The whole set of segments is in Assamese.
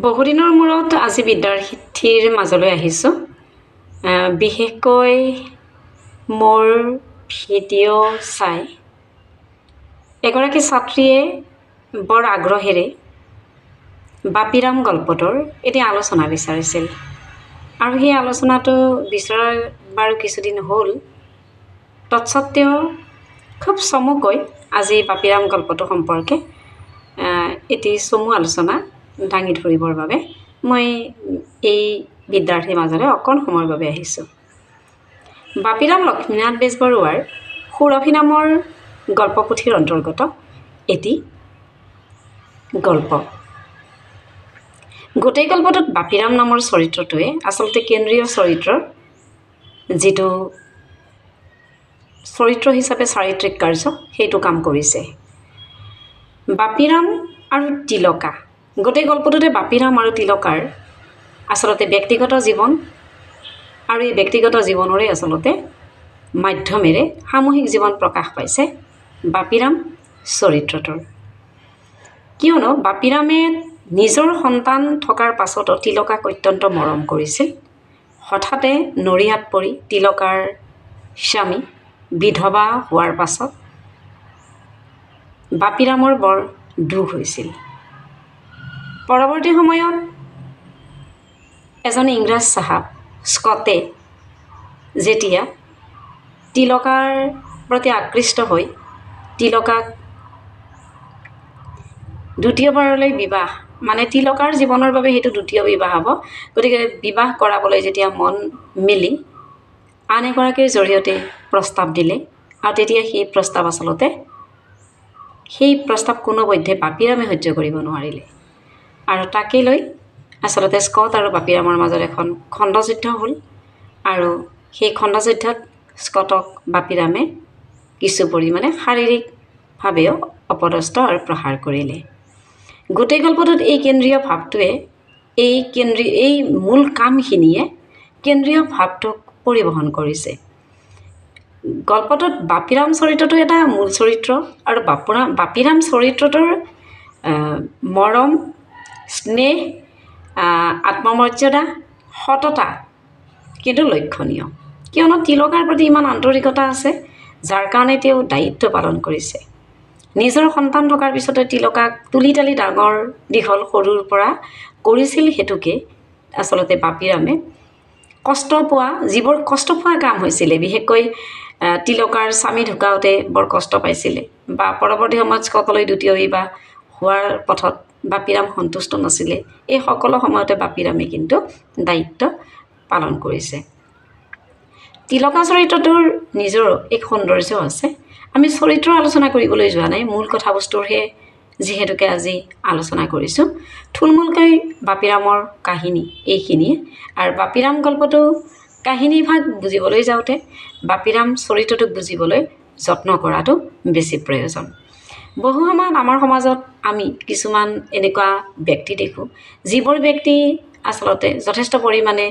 বহুদিনৰ মূৰত আজি বিদ্যাৰ্থীৰ মাজলৈ আহিছোঁ। বিশেষকৈ মোৰ ভিডিঅ' চাই এগৰাকী ছাত্ৰীয়ে বৰ আগ্ৰহেৰে বাপিৰাম গল্পটোৰ এটি আলোচনা বিচাৰিছিল আৰু সেই আলোচনাটো বিচৰাৰ বাৰু কিছুদিন হ'ল। তৎসত্ত্বেও খুব চমুকৈ আজি বাপিৰাম গল্পটো সম্পৰ্কে এটি চমু আলোচনা দাঙি ধৰিবৰ বাবে মই এই বিদ্যাৰ্থীৰ মাজলৈ অকণ সময়ৰ বাবে আহিছোঁ। বাপিৰাম লক্ষ্মীনাথ বেজবৰুৱাৰ সুৰভি নামৰ গল্পপুথিৰ অন্তৰ্গত এটি গল্প। গোটেই গল্পটোত বাপিৰাম নামৰ চৰিত্ৰটোৱে আচলতে কেন্দ্ৰীয় চৰিত্ৰৰ যিটো চৰিত্ৰ হিচাপে চাৰিত্ৰিক কাৰ্য সেইটো কাম কৰিছে। বাপিৰাম আৰু তিলকা, গোটেই গল্পটোতে বাপিৰাম আৰু তিলকাৰ আচলতে ব্যক্তিগত জীৱন আৰু এই ব্যক্তিগত জীৱনৰে আচলতে মাধ্যমেৰে সামূহিক জীৱন প্ৰকাশ পাইছে বাপিৰাম চৰিত্ৰটোৰ। কিয়নো বাপিৰামে নিজৰ সন্তান থকাৰ পাছতো তিলকাক অত্যন্ত মৰম কৰিছিল। হঠাতে নৰিয়াত পৰি তিলকাৰ স্বামী বিধৱা হোৱাৰ পাছত বাপিৰামৰ বৰ দুখ হৈছিল। পৰৱৰ্তী সময়ত এজন ইংৰাজ চাহাব স্কটে যেতিয়া তিলকাৰ প্ৰতি আকৃষ্ট হৈ তিলকাক দ্বিতীয়বাৰলৈ বিবাহ, মানে তিলকাৰ জীৱনৰ বাবে সেইটো দ্বিতীয় বিবাহ হ'ব, গতিকে বিবাহ কৰাবলৈ যেতিয়া মন মেলি আন এগৰাকীৰ জৰিয়তে প্ৰস্তাৱ দিলে আৰু তেতিয়া সেই প্ৰস্তাৱ কোনোপধ্যে বাপিৰামে সহ্য কৰিব নোৱাৰিলে আৰু তাকে লৈ আচলতে স্কট আৰু বাপিৰামৰ মাজত এখন খণ্ডযুদ্ধ হ'ল আৰু সেই খণ্ডযুদ্ধত স্কটক বাপিৰামে কিছু পৰিমাণে শাৰীৰিকভাৱেও অপদস্থ আৰু প্ৰহাৰ কৰিলে। গোটেই গল্পটোত এই কেন্দ্ৰীয় ভাৱটোৱে এই মূল কামখিনিয়ে কেন্দ্ৰীয় ভাৱটোক পৰিবহন কৰিছে। গল্পটোত বাপিৰাম চৰিত্ৰটো এটা মূল চৰিত্ৰ আৰু বাপিৰাম চৰিত্ৰটোৰ মৰম, স্নেহ, আত্মমৰ্যাদা, সততা কিন্তু লক্ষণীয়। কিয়নো তিলকাৰ প্ৰতি ইমান আন্তৰিকতা আছে, যাৰ কাৰণে তেওঁ দায়িত্ব পালন কৰিছে। নিজৰ সন্তান থকাৰ পিছতে তিলকাক তুলি তালি ডাঙৰ দীঘল সৰুৰ পৰা কৰিছিল। হেতুকে আচলতে বাপিৰামে যিবোৰ কষ্ট পোৱা কাম হৈছিলে, বিশেষকৈ তিলকাৰ স্বামী ঢুকাওঁতে বৰ কষ্ট পাইছিলে বা পৰৱৰ্তী সময়ত স্কটলৈ দ্বিতীয় বিবাহ হোৱাৰ পথত বাপিৰাম সন্তুষ্ট নাছিলে, এই সকলো সময়তে বাপিৰামে কিন্তু দায়িত্ব পালন কৰিছে। তিলকা চৰিত্ৰটোৰ নিজৰ এক সৌন্দৰ্য আছে। আমি চৰিত্ৰ আলোচনা কৰিবলৈ যোৱা নাই, মূল কথাবস্তুৰহে যিহেতুকে আজি আলোচনা কৰিছোঁ। থুলমূলকৈ বাপিৰামৰ কাহিনী এইখিনিয়ে, আৰু বাপিৰাম গল্পটো কাহিনীভাগ বুজিবলৈ যাওঁতে বাপিৰাম চৰিত্ৰটোক বুজিবলৈ যত্ন কৰাটো বেছি প্ৰয়োজন। বহু সময়ত আমাৰ সমাজত আমি কিছুমান এনেকুৱা ব্যক্তি দেখোঁ, যিবোৰ ব্যক্তি আচলতে যথেষ্ট পৰিমাণে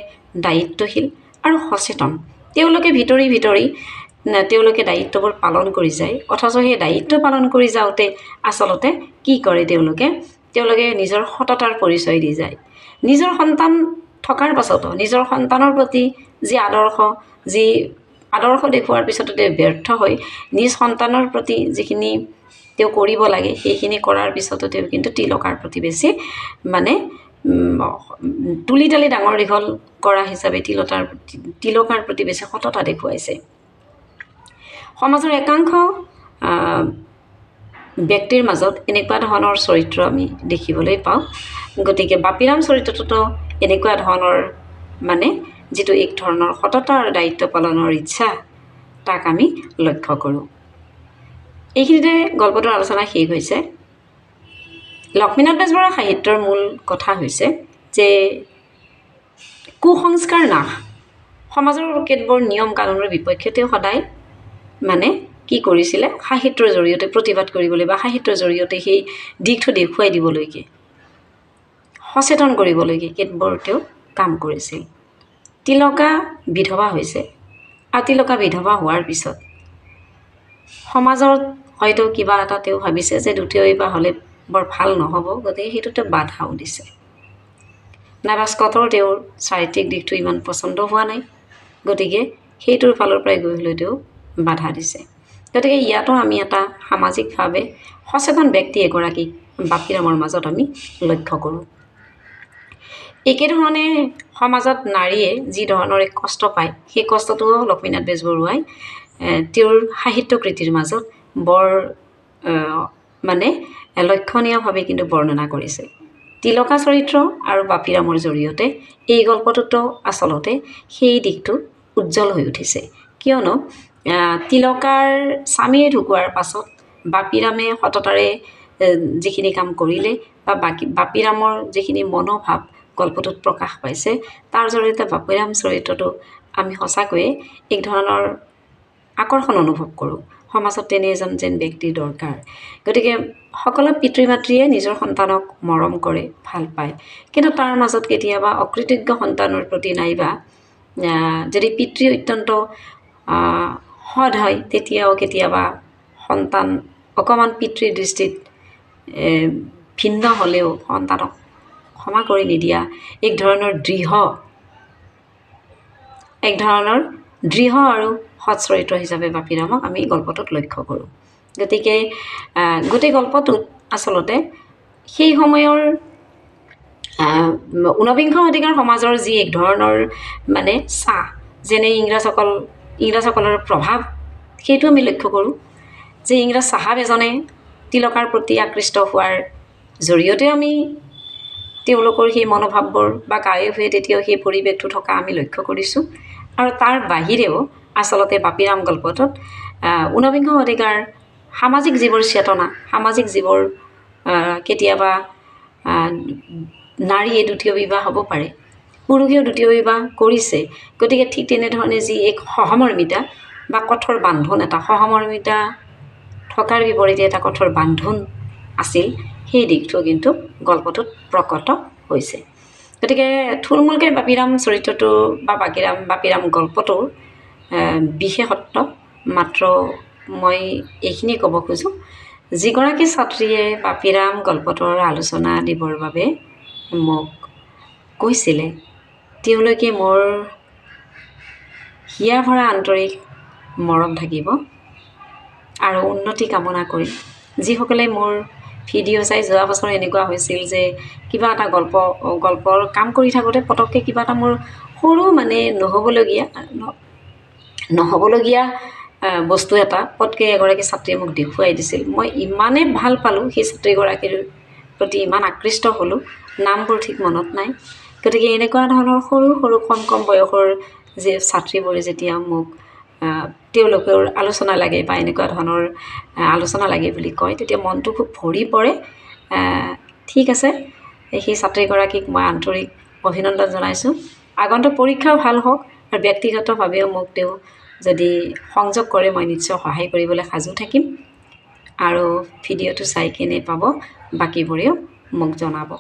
দায়িত্বশীল আৰু সচেতন। তেওঁলোকে ভিতৰি তেওঁলোকে দায়িত্ববোৰ পালন কৰি যায়, অথচ সেই দায়িত্ব পালন কৰি যাওঁতে আচলতে কি কৰে তেওঁলোকে নিজৰ সততাৰ পৰিচয় দি যায়। নিজৰ সন্তান থকাৰ পাছতো নিজৰ সন্তানৰ প্ৰতি যি আদৰ্শ দেখুওৱাৰ পিছতো তেওঁ ব্যৰ্থ হৈ নিজ সন্তানৰ প্ৰতি যিখিনি তেওঁ কৰিব লাগে সেইখিনি কৰাৰ পিছতো তেওঁ কিন্তু তিলকাৰ প্ৰতি বেছি তুলি তালি ডাঙৰ দীঘল কৰা হিচাপে তিলকাৰ প্ৰতি বেছি সততা দেখুৱাইছে। সমাজৰ একাংশ ব্যক্তিৰ মাজত এনেকুৱা ধৰণৰ চৰিত্ৰ আমি দেখিবলৈ পাওঁ। গতিকে বাপিৰাম চৰিত্ৰটোতো এনেকুৱা ধৰণৰ যিটো এক ধৰণৰ সততা আৰু দায়িত্ব পালনৰ ইচ্ছা, তাক আমি লক্ষ্য কৰোঁ। এইখিনিতে গল্পটোৰ আলোচনা শেষ হৈছে। লক্ষ্মীনাথ বেজবৰুৱাৰ সাহিত্যৰ মূল কথা হৈছে যে কুসংস্কাৰ নাশ, সমাজৰ কেতবোৰ নিয়ম কানুনৰ বিপক্ষে তেওঁ সদায় কি কৰিছিলে, সাহিত্যৰ জৰিয়তে প্ৰতিবাদ কৰিবলৈ বা সাহিত্যৰ জৰিয়তে সেই দিশটো দেখুৱাই দিবলৈকে, সচেতন কৰিবলৈকে কেতবোৰ তেওঁ কাম কৰিছিল। তিলকা বিধৱা হৈছে আৰু তিলকা বিধৱা হোৱাৰ পিছত সমাজত হয়তো কিবা এটা তেওঁ ভাবিছে যে দ্বিতীয় বিবাহ হ'লে বৰ ভাল নহ'ব, গতিকে সেইটোতে বাধাও দিছে। নাইবা স্কটৰ তেওঁৰ চাৰিত্ৰিক দিশটো ইমান পচন্দ হোৱা নাই, গতিকে সেইটোৰ ফালৰ পৰাই গৈ হ'লেও তেওঁ বাধা দিছে। গতিকে ইয়াতো আমি এটা সামাজিকভাৱে সচেতন ব্যক্তি এগৰাকীক বাপিৰামৰ মাজত আমি লক্ষ্য কৰোঁ। একেধৰণে সমাজত নাৰীয়ে যি ধৰণৰ কষ্ট পায়, সেই কষ্টটোও লক্ষ্মীনাথ বেজবৰুৱাই তেওঁৰ সাহিত্য কৃতিৰ মাজত বৰ মানে লক্ষণীয়ভাৱে কিন্তু বৰ্ণনা কৰিছে। তিলকা চৰিত্ৰ আৰু বাপিৰামৰ জৰিয়তে এই গল্পটোতো আচলতে সেই দিশটো উজ্জ্বল হৈ উঠিছে। কিয়নো তিলকাৰ স্বামীয়ে ঢুকোৱাৰ পাছত বাপিৰামে সততাৰে যিখিনি কাম কৰিলে বা বাপিৰামৰ যিখিনি মনোভাৱ গল্পটোত প্ৰকাশ পাইছে, তাৰ জৰিয়তে বাপিৰাম চৰিত্ৰটো আমি সঁচাকৈয়ে এক ধৰণৰ আকৰ্ষণ অনুভৱ কৰোঁ। সমাজত তেনে এজন যেন ব্যক্তিৰ দৰকাৰ। গতিকে সকলো পিতৃ মাতৃয়ে নিজৰ সন্তানক মৰম কৰে, ভাল পায়, কিন্তু তাৰ মাজত কেতিয়াবা অকৃতজ্ঞ সন্তানৰ প্ৰতি নাইবা যদি পিতৃ অত্যন্ত সৎ হয়, তেতিয়াও কেতিয়াবা সন্তান অকণমান পিতৃৰ দৃষ্টিত ভিন্ন হ'লেও সন্তানক ক্ষমা কৰি নিদিয়া এক ধৰণৰ দৃঢ় আৰু সৎ চৰিত্ৰ হিচাপে বাপিৰামক আমি গল্পটোত লক্ষ্য কৰোঁ। গতিকে গোটেই গল্পটোত আচলতে সেই সময়ৰ ঊনবিংশ শতিকাৰ সমাজৰ যি এক ধৰণৰ মানে চাহ, যেনে ইংৰাজসকলৰ প্ৰভাৱ, সেইটো আমি লক্ষ্য কৰোঁ যে ইংৰাজ চাহাব এজনে তিলকাৰ প্ৰতি আকৃষ্ট হোৱাৰ জৰিয়তে আমি তেওঁলোকৰ সেই মনোভাৱবোৰ বা গাঁৱে ভূঞে তেতিয়াও সেই পৰিৱেশটো থকা আমি লক্ষ্য কৰিছোঁ। আৰু তাৰ বাহিৰেও আচলতে বাপিৰাম গল্পটোত ঊনবিংশ শতিকাৰ সামাজিক যিবোৰ চেতনা, সামাজিক যিবোৰ কেতিয়াবা নাৰীয়ে দ্বিতীয় বিবাহ হ'ব পাৰে, পুৰুষেও দ্বিতীয় বিবাহ কৰিছে, গতিকে ঠিক তেনেধৰণে যি এক সহমৰ্মিতা বা কঠোৰ বান্ধোন, এটা সহমৰ্মিতা থকাৰ বিপৰীতে এটা কঠোৰ বান্ধোন আছিল, সেই দিশটো কিন্তু গল্পটোত প্ৰকট হৈছে। গতিকে থুলমূলকৈ বাপিৰাম চৰিত্ৰটো বা বাপিৰাম গল্পটোৰ বিশেষত্ব মাত্ৰ মই এইখিনি ক'ব খোজোঁ, যিগৰাকী ছাত্ৰীয়ে বাপিৰাম গল্পটোৰ আলোচনা দিবৰ বাবে মোক কৈছিলে, তেওঁলোকে মোৰ হিয়া ভৰা আন্তৰিক মৰম থাকিব আৰু উন্নতি কামনা কৰি যিসকলে মোৰ ভিডিঅ' চাই যোৱা বছৰ এনেকুৱা হৈছিল যে কিবা এটা গল্পৰ কাম কৰি থাকোঁতে পটককৈ কিবা এটা মোৰ সৰু মানে নহ'বলগীয়া বস্তু এটা পটকৈ এগৰাকী ছাত্ৰীয়ে মোক দেখুৱাই দিছিল। মই ইমানেই ভাল পালোঁ, সেই ছাত্ৰীগৰাকীৰ প্ৰতি ইমান আকৃষ্ট হ'লোঁ, নামবোৰ ঠিক মনত নাই। গতিকে এনেকুৱা ধৰণৰ সৰু সৰু কম বয়সৰ যে ছাত্ৰীবোৰে যেতিয়া মোক তেওঁলোকৰ আলোচনা লাগে বা এনেকুৱা ধৰণৰ আলোচনা লাগে বুলি কয়, তেতিয়া মনটো খুব ভৰি পৰে। ঠিক আছে, সেই ছাত্ৰীগৰাকীক মই আন্তৰিক অভিনন্দন জনাইছোঁ। আগন্তুক পৰীক্ষাও ভাল হওক, আৰু ব্যক্তিগতভাৱেও মোক তেওঁ যদি সংযোগ কৰে, মই নিশ্চয় সহায় কৰিবলৈ সাজু থাকিম। আৰু ভিডিঅ'টো চাই কেনে পাব, বাকীবোৰেও মোক জনাব।